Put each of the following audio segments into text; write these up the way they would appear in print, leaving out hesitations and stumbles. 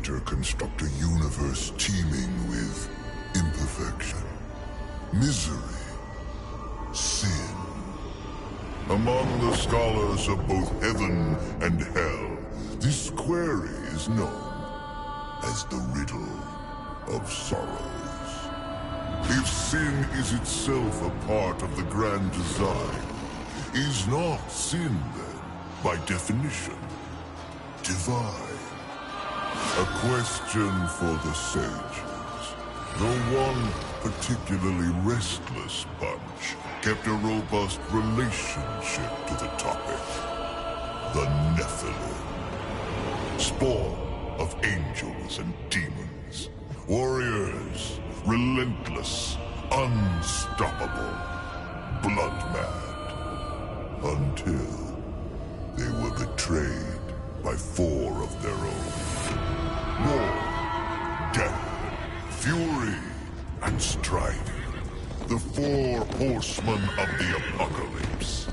Creator construct a universe teeming with imperfection, misery, sin. Among the scholars of both heaven and hell, this query is known as the riddle of sorrows. If sin is itself a part of the grand design, is not sin then, by definition, divine? A question for the sages. The one particularly restless bunch kept a robust relationship to the topic. The Nephilim. Spawn of angels and demons. Warriors, relentless, unstoppable, blood-mad. Until they were betrayed by 4 of their own. War, death, fury, and strife. The 4 horsemen of the apocalypse.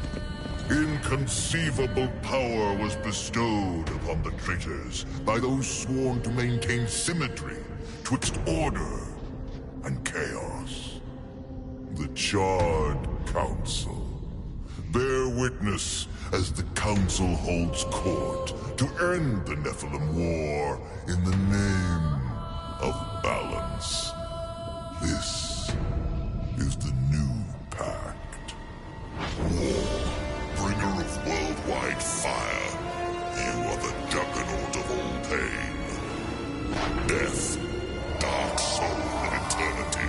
Inconceivable power was bestowed upon the traitors by those sworn to maintain symmetry twixt order and chaos. The Charred Council. Bear witness as the Council holds court to end the Nephilim War in the name of balance. This is the new pact. War, bringer of worldwide fire. You are the juggernaut of all pain. Death, dark soul of eternity.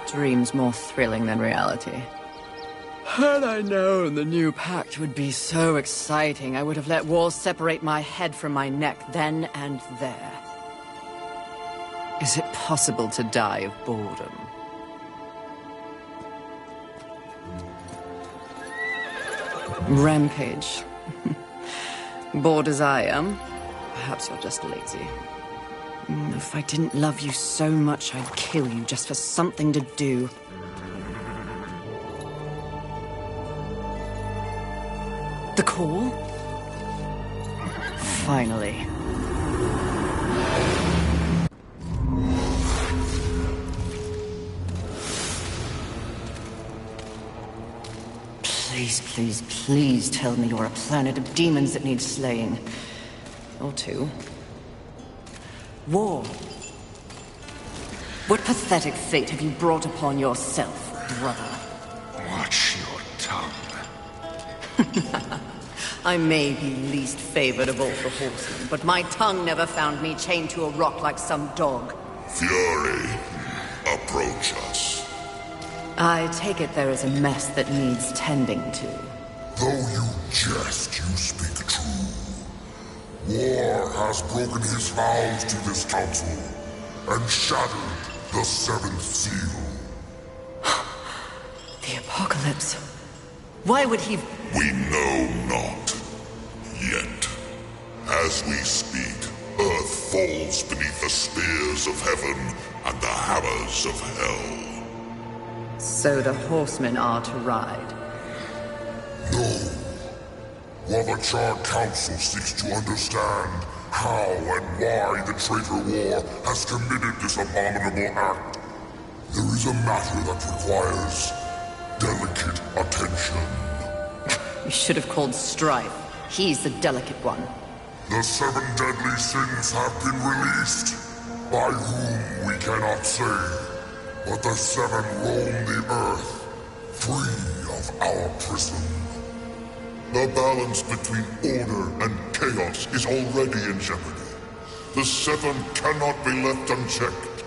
Dreams more thrilling than reality. Had I known the new pact would be so exciting, I would have let walls separate my head from my neck then and there. Is it possible to die of boredom? Rampage. Bored as I am, perhaps you're just lazy. If I didn't love you so much, I'd kill you just for something to do. The call? Finally. Please, please, please tell me you're a planet of demons that needs slaying. Or 2. War. What pathetic fate have you brought upon yourself, brother? Watch your tongue. I may be least favored of all the horsemen, but my tongue never found me chained to a rock like some dog. Fury, approach us. I take it there is a mess that needs tending to. Though you jest, you speak true. War has broken his vows to this council, and shattered the 7th seal. The apocalypse. Why would he... We know not. Yet. As we speak, Earth falls beneath the spears of heaven and the hammers of hell. So the horsemen are to ride. No. While the Charred Council seeks to understand how and why the traitor war has committed this abominable act, there is a matter that requires delicate attention. You should have called Strife. He's the delicate one. The 7 deadly sins have been released, by whom we cannot say, but the 7 roam the earth, free of our prison. The balance between order and chaos is already in jeopardy. The 7 cannot be left unchecked.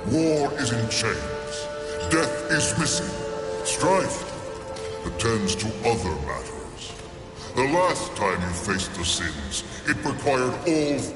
War is in chains. Death is missing. Strife attends to other matters. The last time you faced the sins, it required all...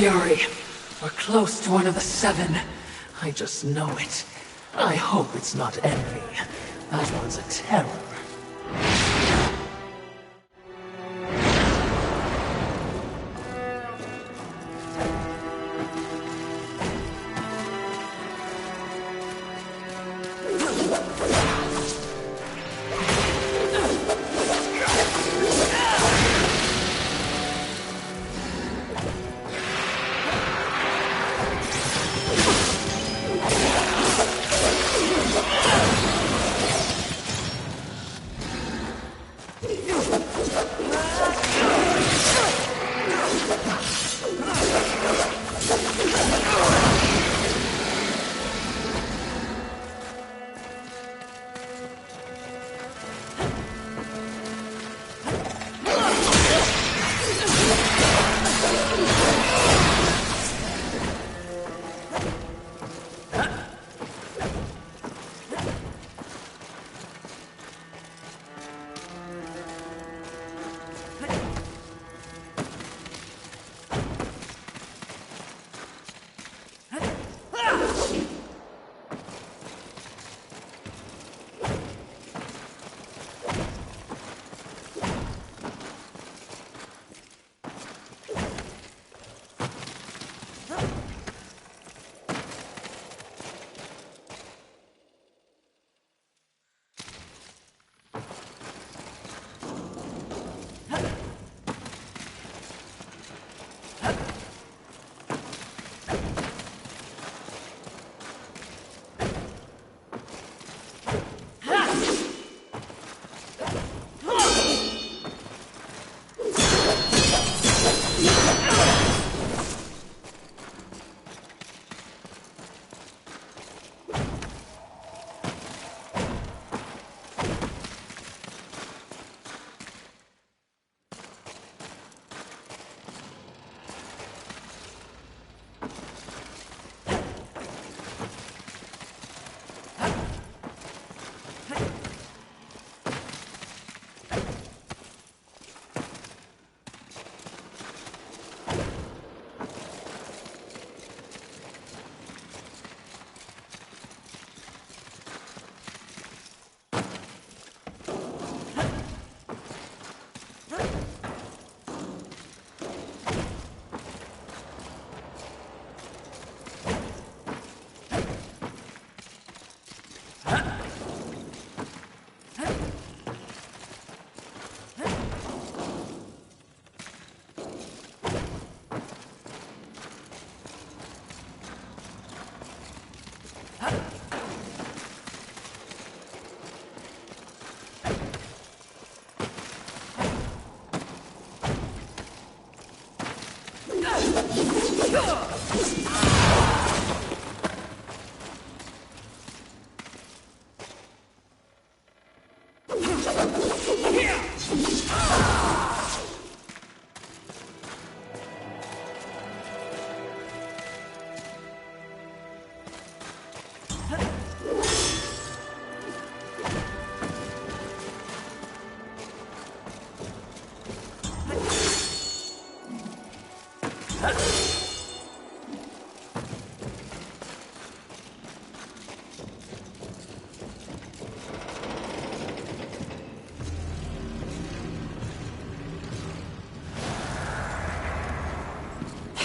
fury. We're close to one of the seven. I just know it. I hope it's not envy. That one's a terror.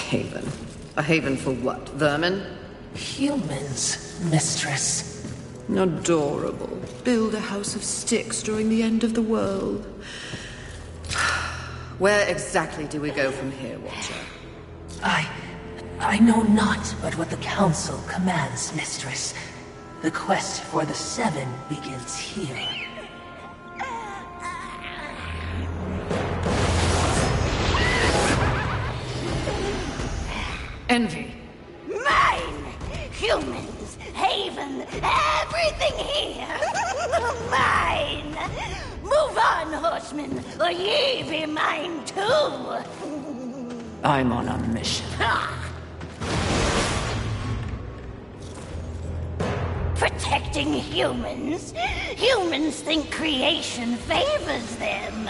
Haven. A haven for what? Vermin? Humans, mistress. Adorable. Build a house of sticks during the end of the world. Where exactly do we go from here, Watcher? I know not but what the Council commands, mistress. The quest for the Seven begins here. Envy. Mine! Humans, Haven, everything here! Mine! Move on, horsemen, or ye be mine too! I'm on a mission. Protecting humans? Humans think creation favors them.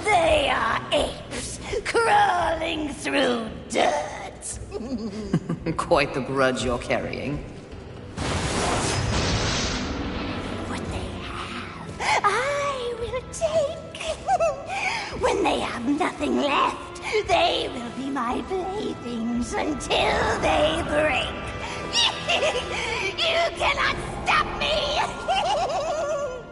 They are apes crawling through dirt. Quite the grudge you're carrying. What they have, I will take. When they have nothing left, they will be my playthings until they break. You cannot stop me!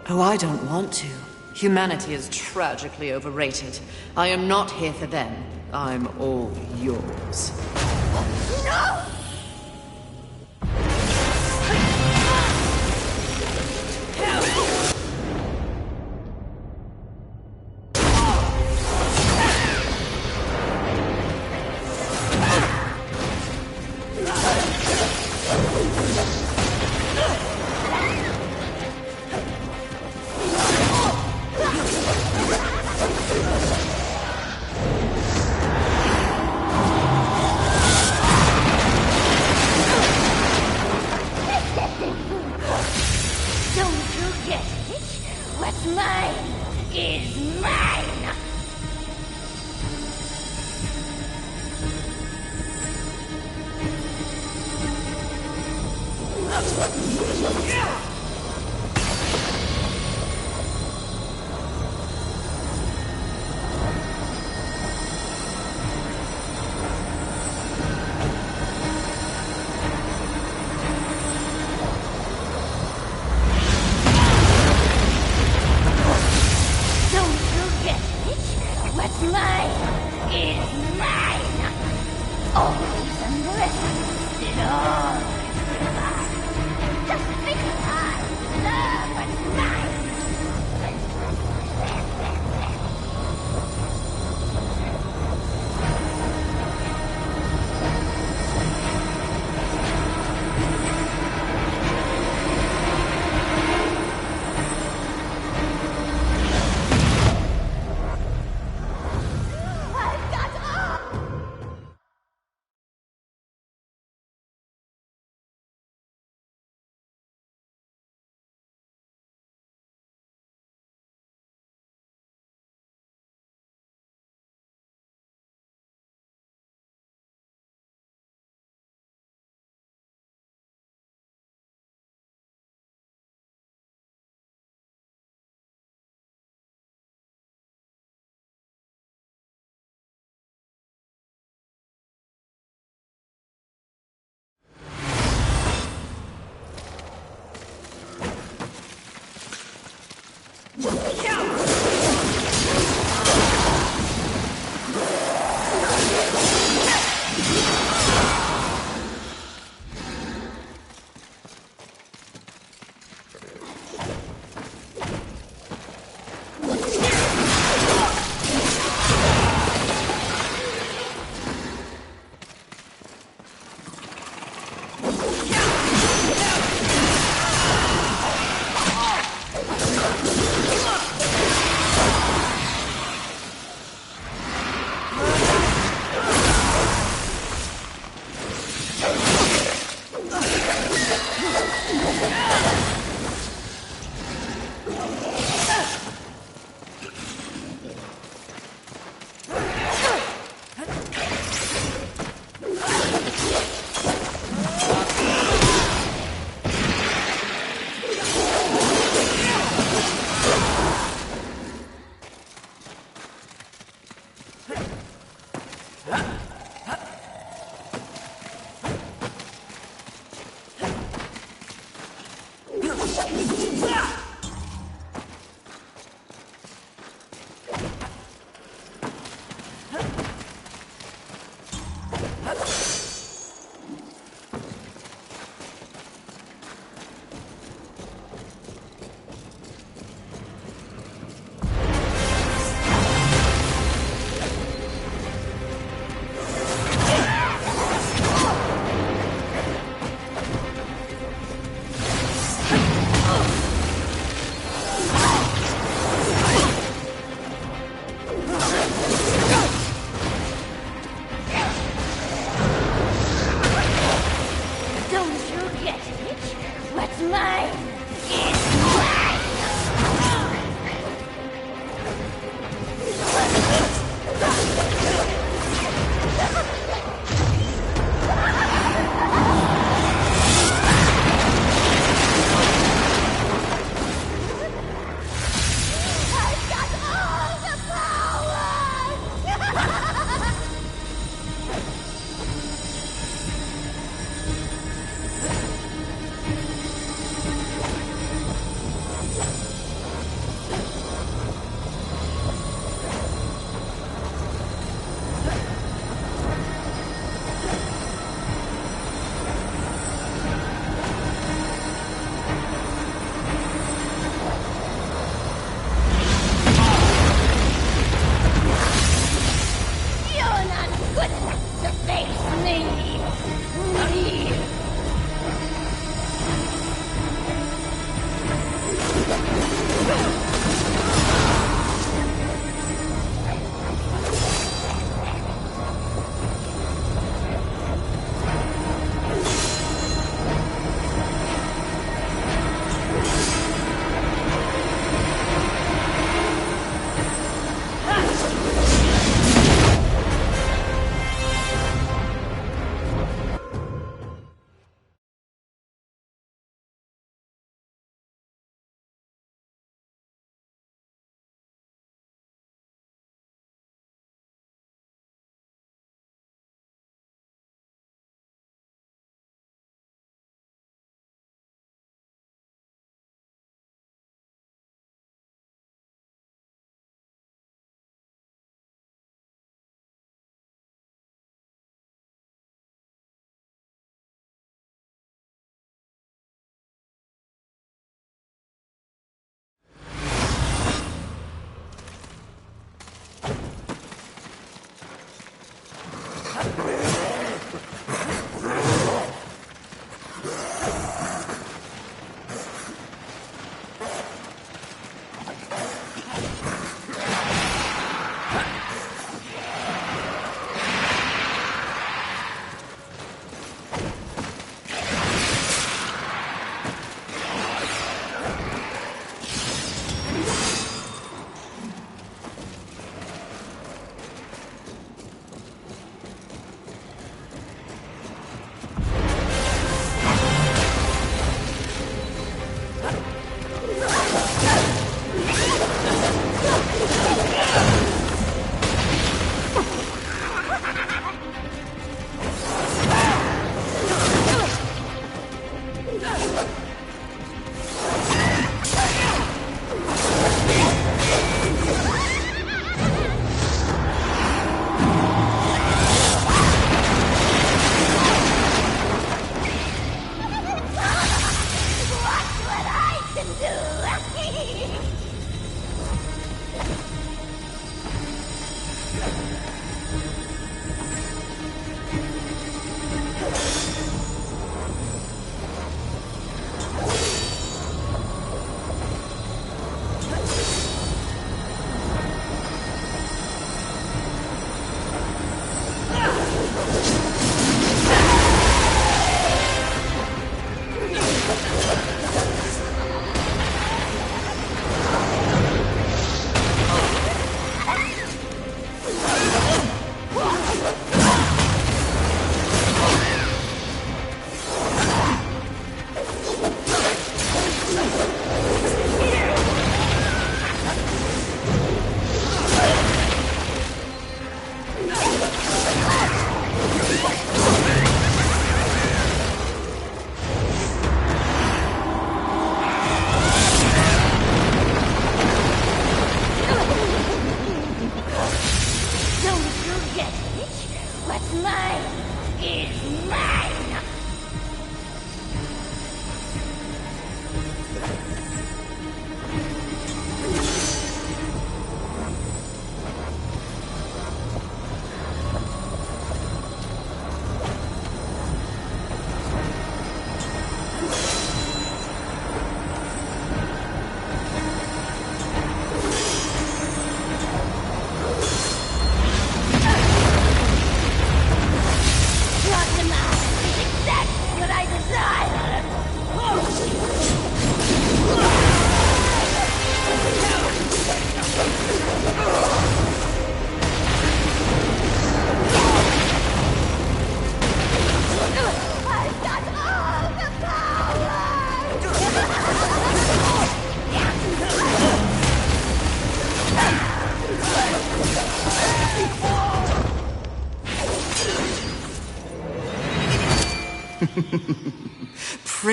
Oh, I don't want to. Humanity is tragically overrated. I am not here for them. I'm all yours. No!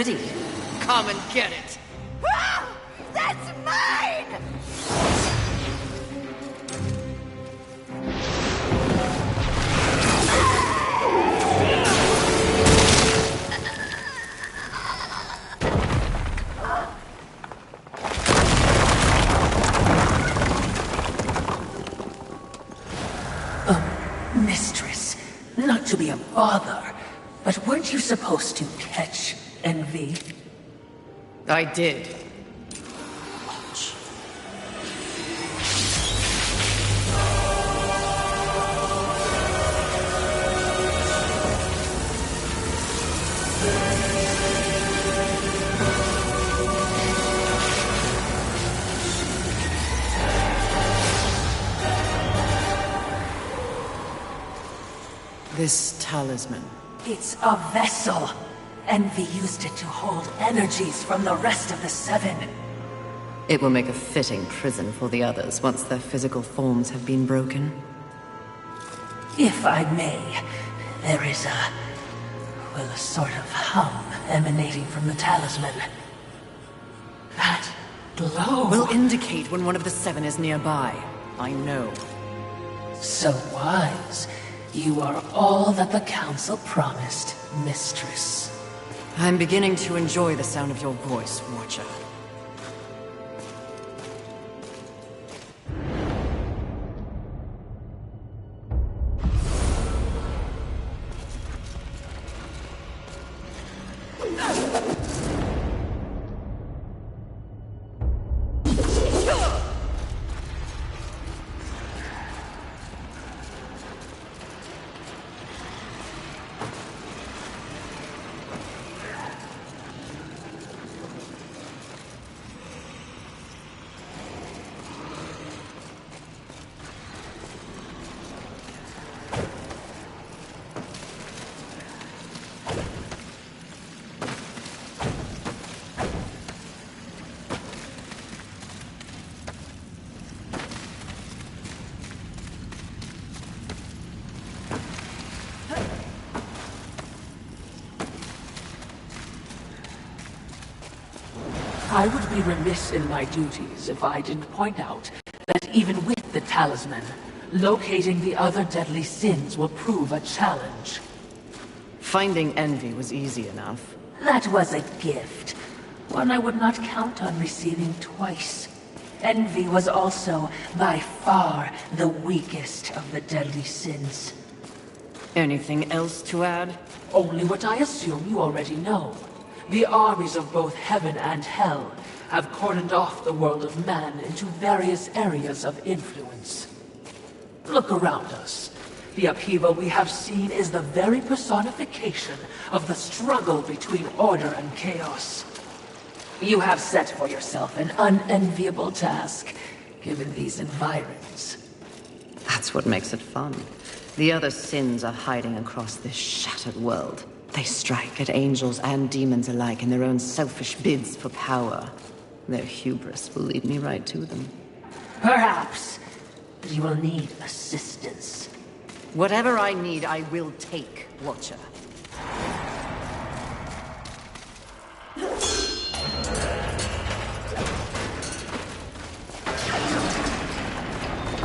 pretty. Come and get it. Ah! That's mine! Mistress, not to be a bother, but weren't you supposed to catch Envy? I did. This talisman. It's a vessel. Envy used it to hold energies from the rest of the Seven. It will make a fitting prison for the others once their physical forms have been broken. If I may, there is a sort of hum emanating from the talisman. That glow Will indicate when one of the Seven is nearby. I know. So wise. You are all that the Council promised, Mistress. I'm beginning to enjoy the sound of your voice, Watcher. I would be remiss in my duties if I didn't point out that even with the talisman, locating the other deadly sins will prove a challenge. Finding Envy was easy enough. That was a gift, one I would not count on receiving twice. Envy was also, by far, the weakest of the deadly sins. Anything else to add? Only what I assume you already know. The armies of both heaven and hell have cordoned off the world of man into various areas of influence. Look around us. The upheaval we have seen is the very personification of the struggle between order and chaos. You have set for yourself an unenviable task, given these environs. That's what makes it fun. The other sins are hiding across this shattered world. They strike at angels and demons alike in their own selfish bids for power. Their hubris will lead me right to them. Perhaps, but you will need assistance. Whatever I need, I will take, Watcher.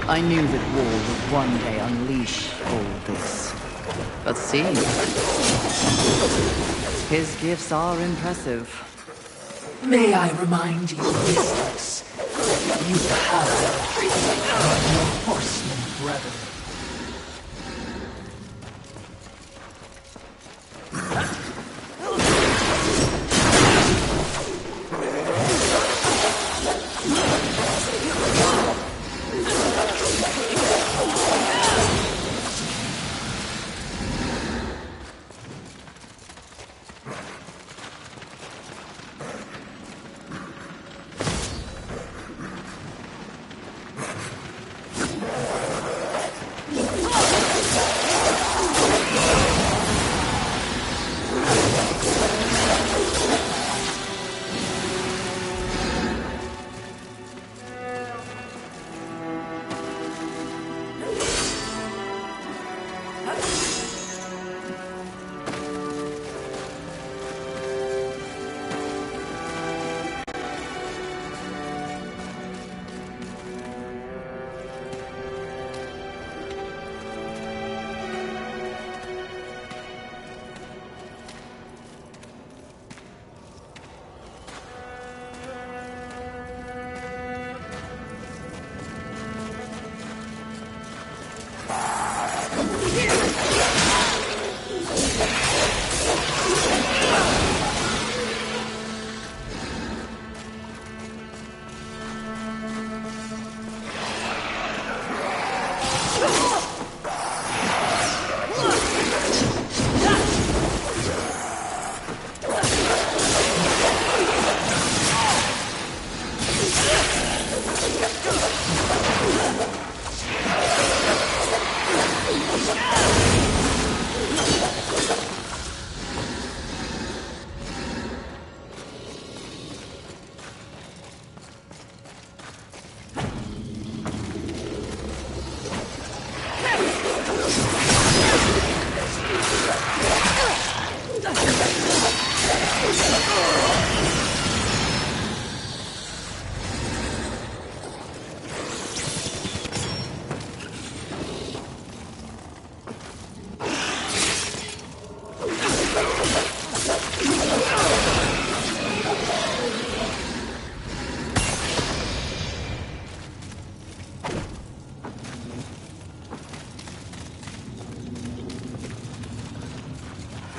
I knew that War would one day unleash all this. But see, his gifts are impressive. May I remind you, Mistress, that you have your horseman brethren.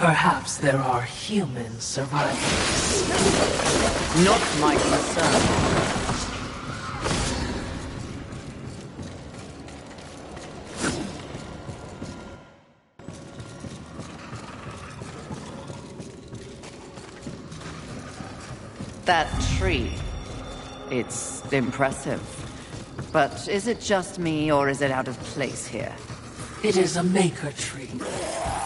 Perhaps there are human survivors. Not my concern. That tree. It's impressive. But is it just me, or is it out of place here? It is a maker tree.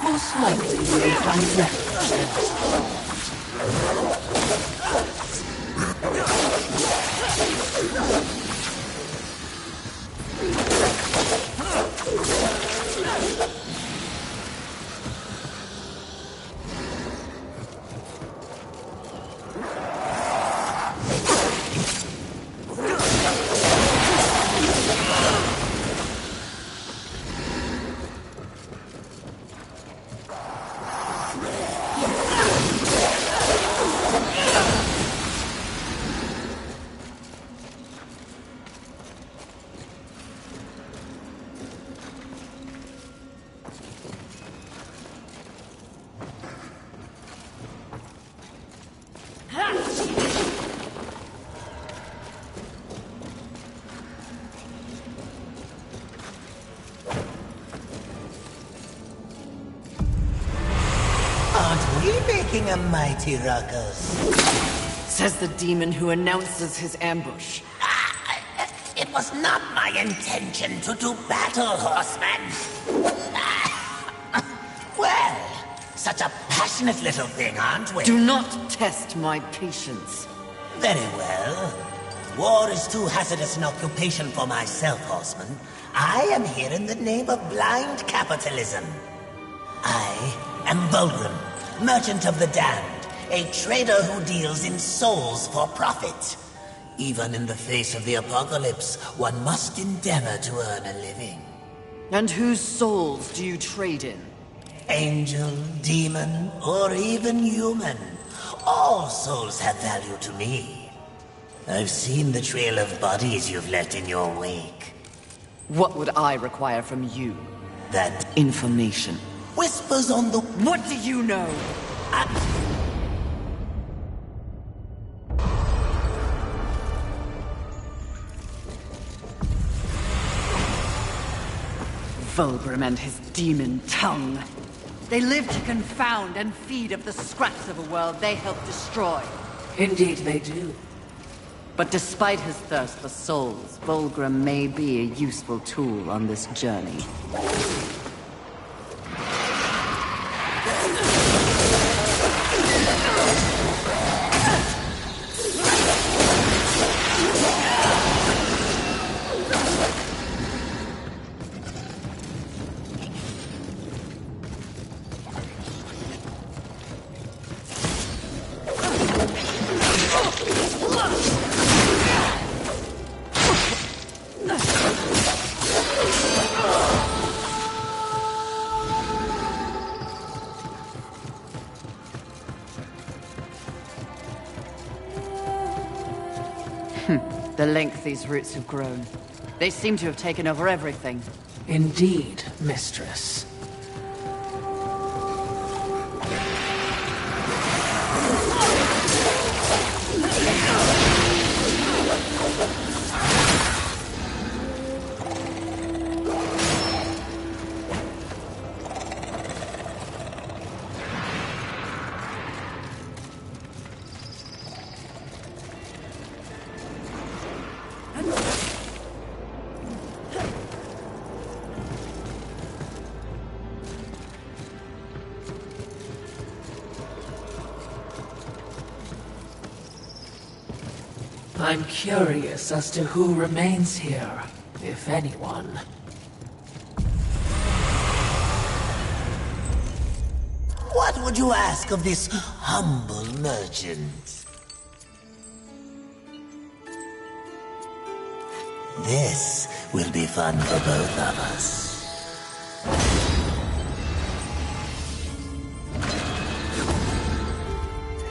Most likely you will find refuge. Aren't we making a mighty ruckus? Says the demon who announces his ambush. It was not my intention to do battle, horseman. Well, such a passionate little thing, aren't we? Do not test my patience. Very well. War is too hazardous an occupation for myself, horseman. I am here in the name of blind capitalism. I am Volgrim, merchant of the damned, a trader who deals in souls for profit. Even in the face of the apocalypse, one must endeavor to earn a living. And whose souls do you trade in? Angel, demon, or even human. All souls have value to me. I've seen the trail of bodies you've left in your wake. What would I require from you? That Information. whispers on the... What do you know? Volgrim and his demon tongue. They live to confound and feed of the scraps of a world they help destroy. Indeed they do. But despite his thirst for souls, Volgrim may be a useful tool on this journey. The length these roots have grown. They seem to have taken over everything. Indeed, mistress. I'm curious as to who remains here, if anyone. What would you ask of this humble merchant? This will be fun for both of us.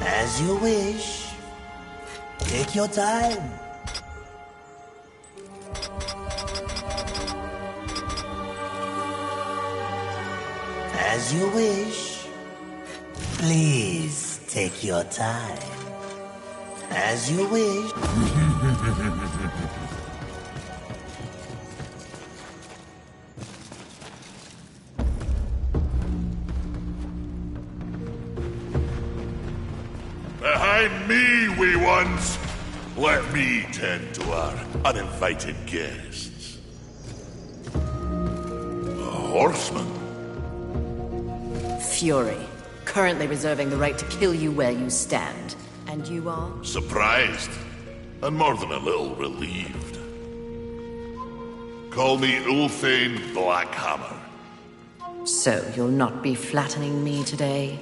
As you wish. Take your time. As you wish. Please take your time. As you wish. Behind me, wee ones! Let me tend to our uninvited guests. A horseman? Fury, currently reserving the right to kill you where you stand. And you are? Surprised, and more than a little relieved. Call me Ulthane Blackhammer. So you'll not be flattening me today?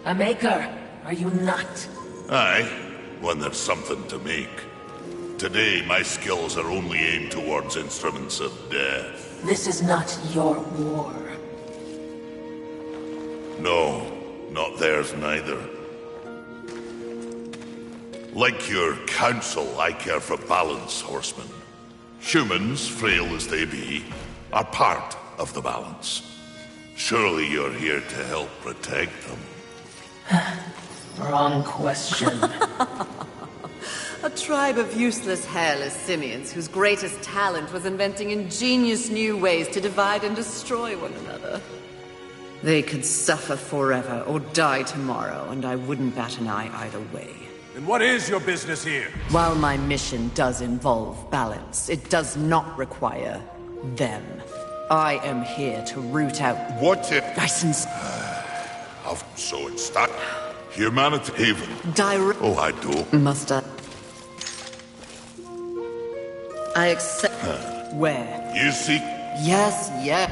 A maker, are you not? Aye, when there's something to make. Today, my skills are only aimed towards instruments of death. This is not your war. No, not theirs neither. Like your council, I care for balance, horsemen. Humans, frail as they be, are part of the balance. Surely you're here to help protect them. Wrong question. A tribe of useless, hairless simians whose greatest talent was inventing ingenious new ways to divide and destroy one another. They could suffer forever or die tomorrow, and I wouldn't bat an eye either way. And what is your business here? While my mission does involve balance, it does not require them. I am here to root out... What's it? License... So it's that. Humanity Haven. Oh, I do. Must I... I accept... Where? You see? Yes, yes.